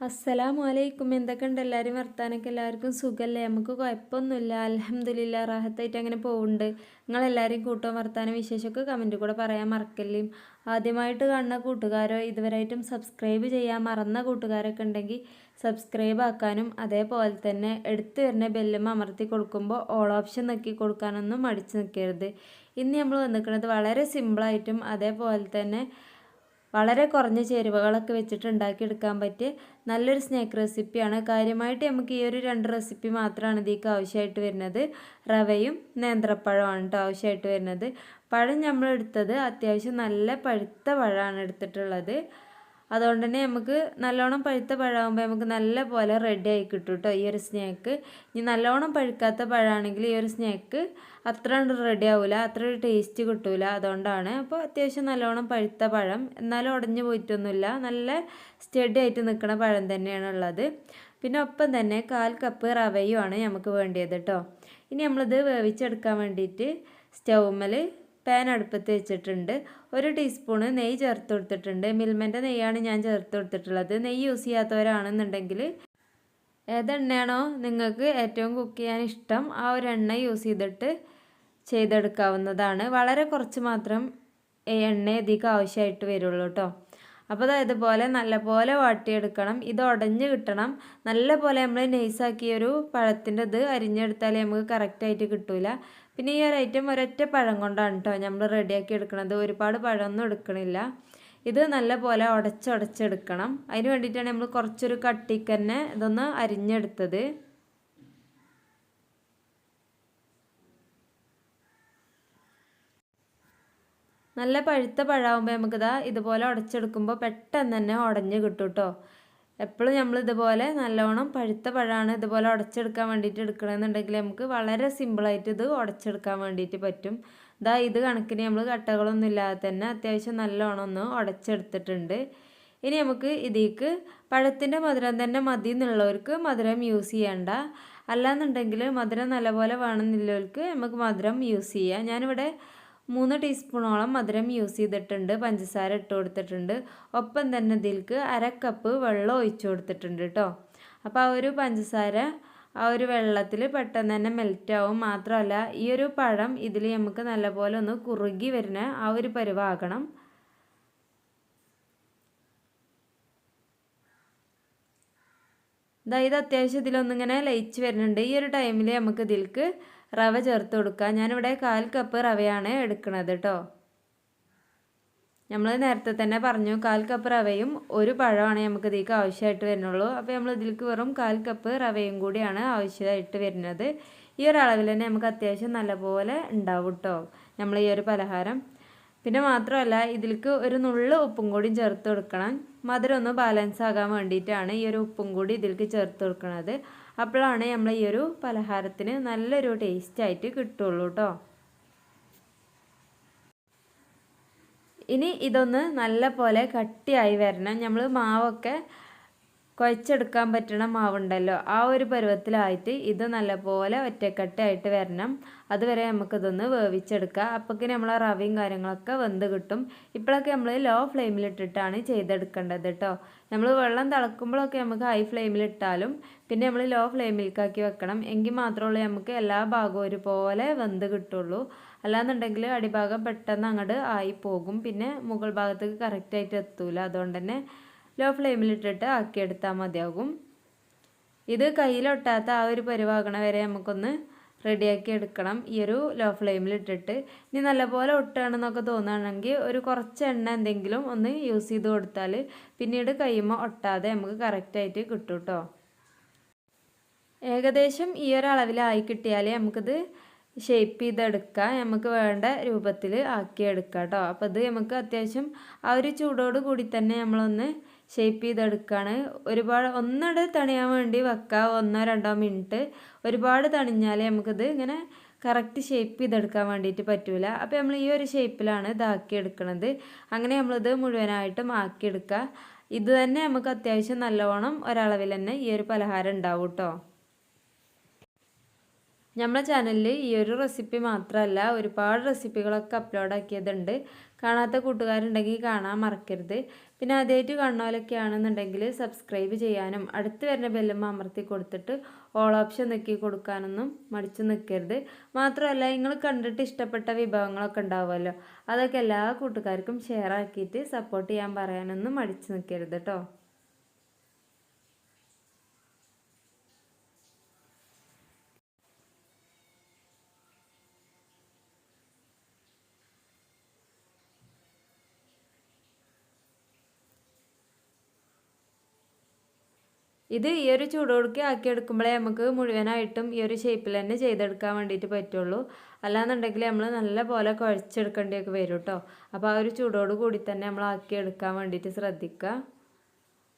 അസ്സലാമു അലൈക്കും. എന്തൊക്കെയുണ്ട് എല്ലാവരും വർത്താനൊക്കെ? എല്ലാവർക്കും സുഖമല്ലേ? നമുക്ക് കുഴപ്പമൊന്നുമില്ല, അൽഹംദുലില്ലാ, റാഹത്തായിട്ട് അങ്ങനെ പോകുന്നുണ്ട്. നിങ്ങളെല്ലാവരും കൂട്ടം വർത്താനം വിശേഷമൊക്കെ കമൻറ്റ് കൂടെ പറയാൻ മറക്കല്ലേ. ആദ്യമായിട്ട് കാണുന്ന കൂട്ടുകാരോ ഇതുവരെയായിട്ടും സബ്സ്ക്രൈബ് ചെയ്യാൻ മറന്ന കൂട്ടുകാരൊക്കെ ഉണ്ടെങ്കിൽ സബ്സ്ക്രൈബ് ആക്കാനും അതേപോലെ തന്നെ എടുത്തു വരുന്ന ബെല്ലും അമർത്തി കൊടുക്കുമ്പോൾ ഓൾ ഓപ്ഷൻ നോക്കി കൊടുക്കാനൊന്നും മടിച്ച് നിൽക്കരുത്. ഇന്ന് നമ്മൾ വന്നിരിക്കുന്നത് വളരെ സിമ്പിളായിട്ടും അതേപോലെ തന്നെ വളരെ കുറഞ്ഞ ചേരുവകളൊക്കെ വെച്ചിട്ട് ഉണ്ടാക്കിയെടുക്കാൻ പറ്റിയ നല്ലൊരു സ്നാക്ക് റെസിപ്പിയാണ്. കാര്യമായിട്ട് നമുക്ക് ഈ ഒരു 2 റെസിപ്പി മാത്രമാണ് ഇതിലേക്ക് ആവശ്യമായിട്ട് വരുന്നത്. റവയും നേന്ത്രപ്പഴമാണ് കേട്ടോ ആവശ്യമായിട്ട് വരുന്നത്. പഴം നമ്മൾ എടുത്തത് അത്യാവശ്യം നല്ല പഴുത്ത പഴമാണ് എടുത്തിട്ടുള്ളത്. അതുകൊണ്ട് തന്നെ നമുക്ക് നല്ലോണം പഴുത്ത പഴമാകുമ്പോൾ നമുക്ക് നല്ല പോലെ റെഡി ആയി കിട്ടും കേട്ടോ ഈ ഒരു സ്നാക്ക്. ഇനി നല്ലോണം പഴുക്കാത്ത പഴമാണെങ്കിൽ ഈ ഒരു സ്നാക്ക് അത്ര റെഡി ആവില്ല, അത്ര ഒരു ടേസ്റ്റ് കിട്ടൂല. അതുകൊണ്ടാണ്. അപ്പോൾ അത്യാവശ്യം നല്ലോണം പഴുത്ത പഴം, എന്നാലും ഉടഞ്ഞു പോയിട്ടൊന്നുമില്ല, നല്ല സ്റ്റഡി ആയിട്ട് നിൽക്കുന്ന പഴം തന്നെയാണ് ഉള്ളത്. പിന്നെ ഒപ്പം തന്നെ 1/4 കപ്പ് റവയുമാണ് നമുക്ക് വേണ്ടിയത് കേട്ടോ. ഇനി നമ്മളിത് വേവിച്ചെടുക്കാൻ വേണ്ടിയിട്ട് സ്റ്റൗമ്മൽ പാൻ അടുപ്പത്ത് വെച്ചിട്ടുണ്ട്. 1 ടീസ്പൂണ് നെയ്യ് ചേർത്ത് കൊടുത്തിട്ടുണ്ട്. മിൽമൻ്റെ നെയ്യാണ് ഞാൻ ചേർത്ത് കൊടുത്തിട്ടുള്ളത്. നെയ്യ് യൂസ് ചെയ്യാത്തവരാണെന്നുണ്ടെങ്കിൽ ഏതെണ്ണയാണോ നിങ്ങൾക്ക് ഏറ്റവും കുക്ക് ചെയ്യാൻ ഇഷ്ടം ആ ഒരു എണ്ണ യൂസ് ചെയ്തെടുക്കാവുന്നതാണ്. വളരെ കുറച്ച് മാത്രം എണ്ണ അധികം ആവശ്യമായിട്ട് വരുള്ളൂ കേട്ടോ. അപ്പോൾ ഇതുപോലെ നല്ലപോലെ വാട്ടിയെടുക്കണം. ഇത് ഉടഞ്ഞ് കിട്ടണം. നല്ലപോലെ നമ്മൾ നൈസാക്കിയൊരു പഴത്തിൻ്റെ ഇത് അരിഞ്ഞെടുത്താൽ നമുക്ക് കറക്റ്റായിട്ട് കിട്ടില്ല. പിന്നെ ഈ ഒരു ഐറ്റം ഒരൊറ്റ പഴം കൊണ്ടാണ് കേട്ടോ നമ്മൾ റെഡിയാക്കി എടുക്കുന്നത്. ഒരുപാട് പഴമൊന്നും എടുക്കണില്ല. ഇത് നല്ലപോലെ ഉടച്ചെടുക്കണം. അതിന് വേണ്ടിയിട്ടാണ് നമ്മൾ കുറച്ചൊരു കട്ടിക്ക് തന്നെ ഇതൊന്ന് അരിഞ്ഞെടുത്തത്. നല്ല പഴുത്ത പഴമാകുമ്പോൾ നമുക്കിതാ ഇതുപോലെ ഉടച്ചെടുക്കുമ്പോൾ പെട്ടെന്ന് തന്നെ ഉടഞ്ഞ് കിട്ടും കേട്ടോ. എപ്പോഴും നമ്മൾ ഇതുപോലെ നല്ലോണം പഴുത്ത പഴമാണ് ഇതുപോലെ ഉടച്ചെടുക്കാൻ വേണ്ടിയിട്ട് എടുക്കണമെന്നുണ്ടെങ്കിൽ നമുക്ക് വളരെ സിമ്പിളായിട്ട് ഇത് ഉടച്ചെടുക്കാൻ വേണ്ടിയിട്ട് പറ്റും. ഇത് കണക്കിന് നമ്മൾ കട്ടകളൊന്നും ഇല്ലാതെ തന്നെ അത്യാവശ്യം നല്ലോണം ഒന്ന് ഉടച്ചെടുത്തിട്ടുണ്ട്. ഇനി നമുക്ക് ഇതിലേക്ക് പഴത്തിൻ്റെ മധുരം തന്നെ മതി എന്നുള്ളവർക്ക് മധുരം യൂസ് ചെയ്യണ്ട. അല്ലാന്നുണ്ടെങ്കിൽ മധുരം നല്ലപോലെ വേണമെന്നുള്ളവർക്ക് നമുക്ക് മധുരം യൂസ് ചെയ്യാം. ഞാനിവിടെ 3 ടീസ്പൂണോളം മധുരം യൂസ് ചെയ്തിട്ടുണ്ട്. പഞ്ചസാര ഇട്ട് കൊടുത്തിട്ടുണ്ട്. ഒപ്പം തന്നെ ഇതിലേക്ക് 1/2 കപ്പ് വെള്ളം ഒഴിച്ചു കൊടുത്തിട്ടുണ്ട് കേട്ടോ. അപ്പോൾ ആ ഒരു പഞ്ചസാര ആ ഒരു വെള്ളത്തിൽ പെട്ടെന്ന് തന്നെ മെൽറ്റാവും. മാത്രമല്ല ഈ ഒരു പഴം ഇതിൽ നമുക്ക് നല്ലപോലെ ഒന്ന് കുറുകി വരുന്ന ആ ഒരു പരുവാകണം. ഇത് അത്യാവശ്യം ഇതിലൊന്നിങ്ങനെ ലയിച്ച് വരുന്നുണ്ട്. ഈ ഒരു ടൈമിൽ നമുക്ക് ഇതിലേക്ക് റവ ചേർത്ത് കൊടുക്കാം. ഞാനിവിടെ 1/4 കപ്പ് റവയാണ് എടുക്കുന്നത് കേട്ടോ. നമ്മൾ നേരത്തെ തന്നെ പറഞ്ഞു 1/4 കപ്പ് റവയും 1 പഴമാണ് നമുക്ക് ഇതിലേക്ക് ആവശ്യമായിട്ട് വരുന്നുള്ളൂ. അപ്പോൾ നമ്മൾ ഇതിലേക്ക് വെറും 1/4 കപ്പ് റവയും കൂടിയാണ് ആവശ്യമായിട്ട് വരുന്നത്. ഈ ഒരു അളവിൽ തന്നെ നമുക്ക് അത്യാവശ്യം നല്ലപോലെ ഉണ്ടാവും കേട്ടോ നമ്മൾ ഈ ഒരു പലഹാരം. പിന്നെ മാത്രമല്ല ഇതിലേക്ക് ഒരു നുള്ളു ഉപ്പും കൂടി ചേർത്ത് കൊടുക്കണം. മധുരം ഒന്ന് ബാലൻസ് ആകാൻ വേണ്ടിയിട്ടാണ് ഈ ഒരു ഉപ്പും കൂടി ഇതിലേക്ക് ചേർത്ത് കൊടുക്കുന്നത്. അപ്പോഴാണ് നമ്മൾ ഈ ഒരു പലഹാരത്തിന് നല്ലൊരു ടേസ്റ്റായിട്ട് കിട്ടുള്ളൂ കേട്ടോ. ഇനി ഇതൊന്ന് നല്ല പോലെ കട്ടിയായി വരണം. നമ്മൾ മാവൊക്കെ കുഴച്ചെടുക്കാൻ പറ്റണ മാവുണ്ടല്ലോ, ആ ഒരു പരുവത്തിലായിട്ട് ഇത് നല്ലപോലെ ഒറ്റക്കട്ടായിട്ട് വരണം. അതുവരെ നമുക്കിതൊന്ന് വേവിച്ചെടുക്കാം. അപ്പോഴേക്ക് നമ്മൾ റവയും കാര്യങ്ങളൊക്കെ വെന്ത് കിട്ടും. ഇപ്പോഴൊക്കെ നമ്മൾ ലോ ഫ്ലെയിമിലിട്ടിട്ടാണ് ചെയ്തെടുക്കേണ്ടത് കേട്ടോ. നമ്മൾ വെള്ളം തിളക്കുമ്പോഴൊക്കെ നമുക്ക് ഹൈ ഫ്ലെയിമിലിട്ടാലും പിന്നെ നമ്മൾ ലോ ഫ്ലെയിമിലേക്കാക്കി വെക്കണം. എങ്കിൽ മാത്രമേ നമുക്ക് എല്ലാ ഭാഗവും ഒരുപോലെ വെന്ത് കിട്ടുള്ളൂ. അല്ലാന്നുണ്ടെങ്കിൽ അടിഭാഗം പെട്ടെന്ന് അങ്ങോട്ട് ആയി പോകും. പിന്നെ മുകൾ ഭാഗത്തേക്ക് കറക്റ്റായിട്ട് എത്തൂല. അതുകൊണ്ട് തന്നെ ലോ ഫ്ലെയിമിലിട്ടിട്ട് ആക്കിയെടുത്താൽ മതിയാകും. ഇത് കയ്യിലൊട്ടാത്ത ആ ഒരു പരുവാകണ വരെ നമുക്കൊന്ന് റെഡിയാക്കി എടുക്കണം ഈ ഒരു ലോ ഫ്ലെയിമിലിട്ടിട്ട്. ഇനി നല്ലപോലെ ഒട്ടുകയാണെന്നൊക്കെ തോന്നുകയാണെങ്കിൽ ഒരു കുറച്ച് എണ്ണ എന്തെങ്കിലും ഒന്ന് യൂസ് ചെയ്ത് കൊടുത്താൽ പിന്നീട് കയ്യുമ്പോൾ ഒട്ടാതെ നമുക്ക് കറക്റ്റായിട്ട് കിട്ടും കേട്ടോ. ഏകദേശം ഈ ഒരു അളവിലായി കിട്ടിയാൽ നമുക്കിത് ഷേപ്പ് ചെയ്തെടുക്കാം. നമുക്ക് വേണ്ട രൂപത്തിൽ ആക്കിയെടുക്കാം കേട്ടോ. അപ്പോൾ ഇത് നമുക്ക് അത്യാവശ്യം ആ ഒരു ചൂടോട് കൂടി തന്നെ നമ്മളൊന്ന് ഷേപ്പ് ചെയ്തെടുക്കുകയാണ്. ഒരുപാട് ഒന്നിടെ തണിയാൻ വേണ്ടി വെക്കുക 1-2 മിനിറ്റ്. ഒരുപാട് തണിഞ്ഞാൽ നമുക്കിത് ഇങ്ങനെ കറക്റ്റ് ഷേപ്പ് ചെയ്തെടുക്കാൻ വേണ്ടിയിട്ട് പറ്റൂല. അപ്പോൾ നമ്മൾ ഈ ഒരു ഷേപ്പിലാണ് ഇതാക്കിയെടുക്കുന്നത്. അങ്ങനെ നമ്മളിത് മുഴുവനായിട്ടും ആക്കിയെടുക്കുക. ഇത് തന്നെ നമുക്ക് അത്യാവശ്യം നല്ലോണം ഒരളവിൽ തന്നെ ഈ ഒരു പലഹാരം ഉണ്ടാവും കേട്ടോ. നമ്മുടെ ചാനലിൽ ഈ ഒരു റെസിപ്പി മാത്രമല്ല ഒരുപാട് റെസിപ്പികളൊക്കെ അപ്ലോഡ് ആക്കിയതുണ്ട്. കാണാത്ത കൂട്ടുകാരുണ്ടെങ്കിൽ കാണാൻ മറക്കരുത്. പിന്നെ ആദ്യമായിട്ട് കാണുന്നവരൊക്കെ ആണെന്നുണ്ടെങ്കിൽ സബ്സ്ക്രൈബ് ചെയ്യാനും അടുത്ത് വരുന്ന ബെല്ലും അമർത്തി കൊടുത്തിട്ട് ഓൾ ഓപ്ഷൻ നിൽക്കി കൊടുക്കാനൊന്നും മടിച്ചു നിൽക്കരുത്. മാത്രമല്ല നിങ്ങൾ കണ്ടിട്ട് ഇഷ്ടപ്പെട്ട വിഭവങ്ങളൊക്കെ ഉണ്ടാവുമല്ലോ, അതൊക്കെ എല്ലാ കൂട്ടുകാർക്കും ഷെയർ ആക്കിയിട്ട് സപ്പോർട്ട് ചെയ്യാൻ പറയാനൊന്നും മടിച്ചു നിൽക്കരുത് കേട്ടോ. ഇത് ഈ ഒരു ചൂടോടുക്കി ആക്കിയെടുക്കുമ്പോഴേ നമുക്ക് മുഴുവനായിട്ടും ഈ ഒരു ഷേപ്പിൽ തന്നെ ചെയ്തെടുക്കാൻ വേണ്ടിയിട്ട് പറ്റുള്ളൂ. അല്ലാന്നുണ്ടെങ്കിൽ നമ്മൾ നല്ല പോലെ കുഴച്ചെടുക്കേണ്ടിയൊക്കെ വരും കേട്ടോ. അപ്പോൾ ആ ഒരു ചൂടോട് കൂടി തന്നെ നമ്മൾ ആക്കിയെടുക്കാൻ വേണ്ടിയിട്ട് ശ്രദ്ധിക്കുക.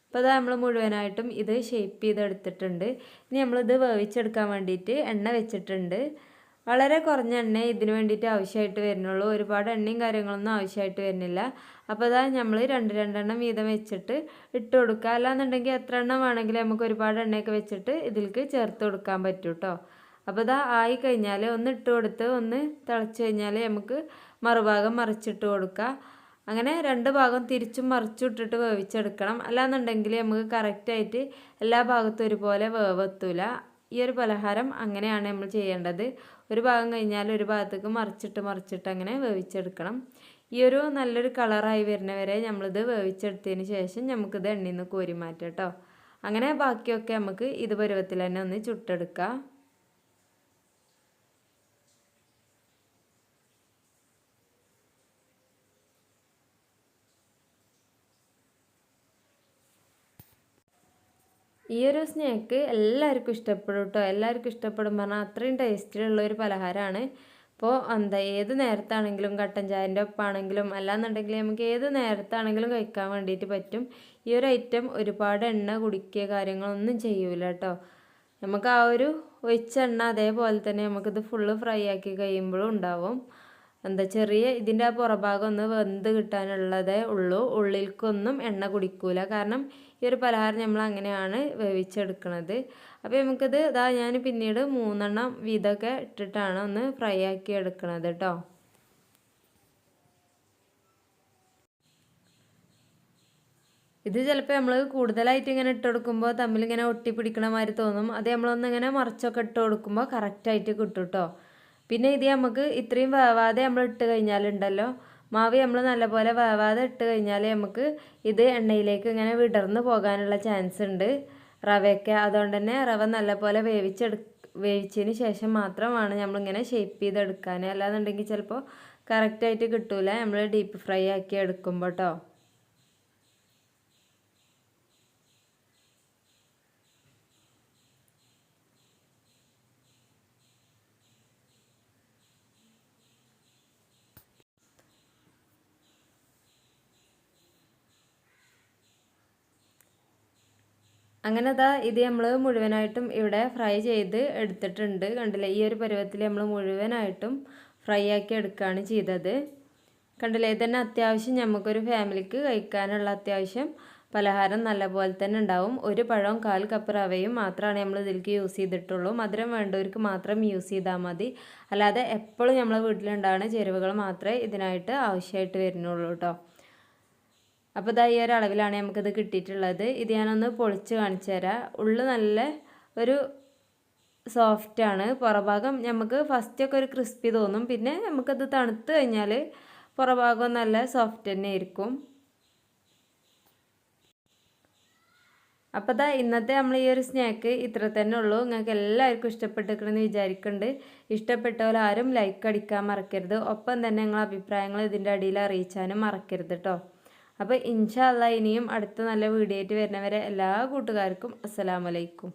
അപ്പോൾ അത് നമ്മൾ മുഴുവനായിട്ടും ഇത് ഷേപ്പ് ചെയ്തെടുത്തിട്ടുണ്ട്. ഇനി നമ്മളിത് വേവിച്ചെടുക്കാൻ വേണ്ടിയിട്ട് എണ്ണ വെച്ചിട്ടുണ്ട്. വളരെ കുറഞ്ഞ എണ്ണ ഇതിന് വേണ്ടിയിട്ട് ആവശ്യമായിട്ട് വരുന്നുള്ളൂ. ഒരുപാട് എണ്ണയും കാര്യങ്ങളൊന്നും ആവശ്യമായിട്ട് വരുന്നില്ല. അപ്പോൾ അതാ നമ്മൾ രണ്ടെണ്ണം വീതം വെച്ചിട്ട് ഇട്ട് കൊടുക്കുക. അല്ലാന്നുണ്ടെങ്കിൽ എത്ര എണ്ണം വേണമെങ്കിലും നമുക്ക് ഒരുപാട് എണ്ണയൊക്കെ വെച്ചിട്ട് ഇതിലേക്ക് ചേർത്ത് കൊടുക്കാൻ പറ്റും കേട്ടോ. അപ്പോൾ ഇതാ ആയി കഴിഞ്ഞാൽ ഒന്ന് ഇട്ട് കൊടുത്ത് ഒന്ന് തിളച്ച് കഴിഞ്ഞാൽ നമുക്ക് മറുഭാഗം മറിച്ചിട്ട് കൊടുക്കുക. അങ്ങനെ രണ്ട് ഭാഗം തിരിച്ചും മറിച്ചും ഇട്ടിട്ട് വേവിച്ചെടുക്കണം. അല്ലാന്നുണ്ടെങ്കിൽ നമുക്ക് കറക്റ്റായിട്ട് എല്ലാ ഭാഗത്തും ഒരുപോലെ വേവെത്തൂല. ഈ ഒരു പലഹാരം അങ്ങനെയാണ് നമ്മൾ ചെയ്യേണ്ടത്. ഒരു ഭാഗം കഴിഞ്ഞാൽ ഒരു ഭാഗത്തേക്ക് മറിച്ചിട്ട് അങ്ങനെ വേവിച്ചെടുക്കണം. ഈ ഒരു നല്ലൊരു കളറായി വരുന്നവരെ നമ്മളിത് വേവിച്ചെടുത്തതിന് ശേഷം നമുക്കിത് എണ്ണയിൽ നിന്ന് കോരി മാറ്റാം കേട്ടോ. അങ്ങനെ ബാക്കിയൊക്കെ നമുക്ക് ഇത് പരുവത്തിൽ തന്നെ ഒന്ന് ചുട്ടെടുക്കാം. ഈ ഒരു സ്നാക്ക് എല്ലാവർക്കും ഇഷ്ടപ്പെടും കേട്ടോ. എല്ലാവർക്കും ഇഷ്ടപ്പെടും പറഞ്ഞാൽ അത്രയും ടേസ്റ്റിലുള്ള ഒരു പലഹാരമാണ്. അപ്പോൾ ഏത് നേരത്താണെങ്കിലും കട്ടൻ ചായൻ്റെ ഒപ്പാണെങ്കിലും അല്ലാന്നുണ്ടെങ്കിൽ നമുക്ക് ഏത് നേരത്താണെങ്കിലും കഴിക്കാൻ വേണ്ടിയിട്ട് പറ്റും. ഈ ഒരു ഐറ്റം ഒരുപാട് എണ്ണ കുടിക്കുക കാര്യങ്ങളൊന്നും ചെയ്യൂല കേട്ടോ. നമുക്ക് ആ ഒരു ഒഴിച്ച എണ്ണ അതേപോലെ തന്നെ നമുക്കിത് ഫുള്ള് ഫ്രൈ ആക്കി കഴിയുമ്പോഴും ഉണ്ടാവും. ചെറിയ ഇതിൻ്റെ ആ പുറഭാഗം ഒന്ന് വെന്ത് കിട്ടാനുള്ളതേ ഉള്ളൂ. ഉള്ളിലേക്കൊന്നും എണ്ണ കുടിക്കൂല. കാരണം ഈ ഒരു പലഹാരം നമ്മൾ അങ്ങനെയാണ് വേവിച്ചെടുക്കുന്നത്. അപ്പോൾ നമുക്കിത് ഞാൻ പിന്നീട് 3 വീതമൊക്കെ ഇട്ടിട്ടാണ് ഒന്ന് ഫ്രൈ ആക്കി എടുക്കുന്നത് കേട്ടോ. ഇത് ചിലപ്പോൾ നമ്മൾ കൂടുതലായിട്ട് ഇങ്ങനെ ഇട്ട് കൊടുക്കുമ്പോൾ തമ്മിലിങ്ങനെ ഒട്ടിപ്പിടിക്കണ മാതിരി തോന്നും. അത് നമ്മളൊന്നിങ്ങനെ മറിച്ചൊക്കെ ഇട്ട് കൊടുക്കുമ്പോൾ കറക്റ്റായിട്ട് കിട്ടും കേട്ടോ. പിന്നെ ഇത് നമുക്ക് ഇത്രയും വേവാതെ നമ്മൾ ഇട്ട് കഴിഞ്ഞാലുണ്ടല്ലോ, മാവ് നമ്മൾ നല്ലപോലെ വേവാതെ ഇട്ട് കഴിഞ്ഞാൽ നമുക്ക് ഇത് എണ്ണയിലേക്ക് ഇങ്ങനെ വിടർന്ന് പോകാനുള്ള ചാൻസ് ഉണ്ട് റവയൊക്കെ. അതുകൊണ്ട് തന്നെ റവ നല്ലപോലെ വേവിച്ചതിന് ശേഷം മാത്രമാണ് നമ്മളിങ്ങനെ ഷേപ്പ് ചെയ്തെടുക്കാൻ. അല്ലാന്നുണ്ടെങ്കിൽ ചിലപ്പോൾ കറക്റ്റായിട്ട് കിട്ടൂല നമ്മൾ ഡീപ്പ് ഫ്രൈ ആക്കി എടുക്കുമ്പോൾ കേട്ടോ. അങ്ങനെ ഇത് നമ്മൾ മുഴുവനായിട്ടും ഇവിടെ ഫ്രൈ ചെയ്ത് എടുത്തിട്ടുണ്ട്. കണ്ടില്ലേ, ഈ ഒരു പരുവത്തിൽ നമ്മൾ മുഴുവനായിട്ടും ഫ്രൈ ആക്കി എടുക്കുകയാണ് ചെയ്തത്. കണ്ടില്ലേ, ഇതന്നെ അത്യാവശ്യം നമുക്കൊരു ഫാമിലിക്ക് കഴിക്കാനുള്ള അത്യാവശ്യം പലഹാരം നല്ലപോലെ തന്നെ ഉണ്ടാവും. ഒരു പഴവും 1/4 കപ്പ് റവയും മാത്രമാണ് നമ്മൾ ഇതിലേക്ക് യൂസ് ചെയ്തിട്ടുള്ളൂ. മധുരം വേണ്ടവർക്ക് മാത്രം യൂസ് ചെയ്താൽ മതി. അല്ലാതെ എപ്പോഴും നമ്മളെ വീട്ടിലുണ്ടാകുന്ന ചേരുവകൾ മാത്രമേ ഇതിനായിട്ട് ആവശ്യമായിട്ട് വരുന്നുള്ളൂ കേട്ടോ. അപ്പോൾ ഈ ഒരു അളവിലാണ് നമുക്കിത് കിട്ടിയിട്ടുള്ളത്. ഇത് ഞാനൊന്ന് പൊളിച്ച് കാണിച്ചു തരാം. ഉള്ളു നല്ല ഒരു സോഫ്റ്റാണ്. പുറഭാഗം നമുക്ക് ഫസ്റ്റൊക്കെ ഒരു ക്രിസ്പി തോന്നും. പിന്നെ നമുക്കത് തണുത്ത് കഴിഞ്ഞാൽ പുറഭാഗം നല്ല സോഫ്റ്റ് തന്നെ ആയിരിക്കും. അപ്പോൾ ഇന്നത്തെ നമ്മൾ ഈ ഒരു സ്നാക്ക് ഇത്ര തന്നെ ഉള്ളൂ. നിങ്ങൾക്ക് എല്ലാവർക്കും ഇഷ്ടപ്പെട്ടിരിക്കണമെന്ന് വിചാരിക്കുന്നുണ്ട്. ഇഷ്ടപ്പെട്ടവർ ആരും ലൈക്ക് അടിക്കാൻ മറക്കരുത്. ഒപ്പം തന്നെ നിങ്ങളുടെ അഭിപ്രായങ്ങൾ ഇതിൻ്റെ അടിയിൽ അറിയിച്ചാനും മറക്കരുത് കേട്ടോ. അപ്പോൾ ഇൻഷാ അല്ലാഹ് ഇനിയും അടുത്ത നല്ല വീഡിയോ ആയിട്ട് വരുന്നവരെ എല്ലാ കൂട്ടുകാർക്കും അസ്സലാമു അലൈക്കും.